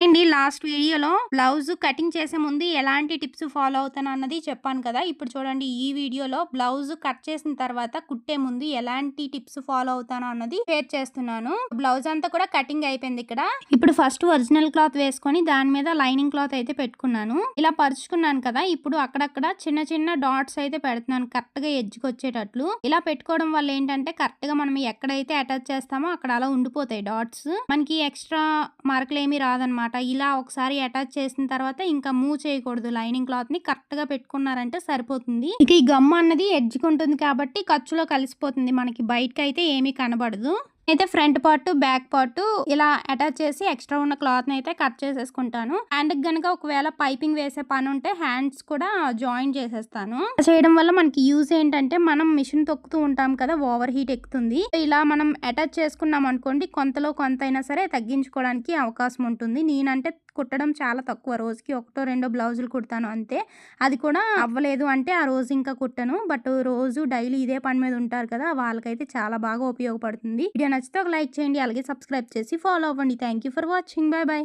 అండి లాస్ట్ వీడియోలో blouse cutting చేసే ముందు ఎలాంటి టిప్స్ ఫాలో అవుతాను అన్నది చెప్పాను కదా. ఇప్పుడు చూడండి ఈ వీడియోలో బ్లౌజ్ కట్ చేసిన తర్వాత కుట్టే ముందు ఎలాంటి టిప్స్ ఫాలో అవుతాను అన్నది షేర్ చేస్తున్నాను. బ్లౌజ్ అంతా కూడా కటింగ్ అయిపోయింది ఇక్కడ. ఇప్పుడు ఫస్ట్ ఒరిజినల్ క్లాత్ వేసుకొని దాని మీద లైనింగ్ క్లాత్ అయితే పెట్టుకున్నాను. ఇలా పరుచుకున్నాను కదా. ఇప్పుడు అక్కడక్కడ చిన్న చిన్న డాట్స్ అయితే పెడుతున్నాను కరెక్ట్ గా ఎడ్జ్కి వచ్చేటట్లు. ఇలా పెట్టుకోవడం వల్ల ఏంటంటే కరెక్ట్ గా మనం ఎక్కడైతే అటాచ్ చేస్తామో అక్కడ అలా ఉండిపోతాయి డాట్స్. మనకి ఎక్స్ట్రా మార్కులు ఏమీ రాదనమాట. ఇలా ఒకసారి అటాచ్ చేసిన తర్వాత ఇంకా మూవ్ చేయకూడదు. లైనింగ్ క్లాత్ ని కరెక్ట్ గా పెట్టుకున్నారంటే సరిపోతుంది. ఇక ఈ గమ్ అన్నది ఎడ్జ్కి ఉంటుంది కాబట్టి ఖర్చులో కలిసిపోతుంది. మనకి బయటకి అయితే ఏమీ కనబడదు. అయితే ఫ్రంట్ పార్ట్ బ్యాక్ పార్ట్ ఇలా అటాచ్ చేసి ఎక్స్ట్రా ఉన్న క్లాత్ ని అయితే కట్ చేసేసుకుంటాను. హ్యాండ్ కి గనక ఒకవేళ పైపింగ్ వేసే పని ఉంటే హ్యాండ్స్ కూడా జాయిన్ చేసేస్తాను. చేయడం వల్ల మనకి యూజ్ ఏంటంటే మనం మిషన్ తొక్కుతూ ఉంటాం కదా, ఓవర్ హీట్ ఎక్కుతుంది. ఇలా మనం అటాచ్ చేసుకున్నాం అనుకోండి, కొంతలో కొంత అయినా సరే తగ్గించుకోవడానికి అవకాశం ఉంటుంది. నేనంటే కుట్టడం చాలా తక్కువ, రోజుకి ఒకటో రెండో బ్లౌజులు కుడతాను అంతే. అది కూడా అవ్వలేదు అంటే ఆ రోజు ఇంకా కుట్టను. బట్ రోజు డైలీ ఇదే పని మీద ఉంటారు కదా, వాళ్ళకైతే చాలా బాగా ఉపయోగపడుతుంది. వీడియో నచ్చితే ఒక లైక్ చేయండి, అలాగే సబ్స్క్రైబ్ చేసి ఫాలో అవ్వండి. Thank you for watching. Bye bye.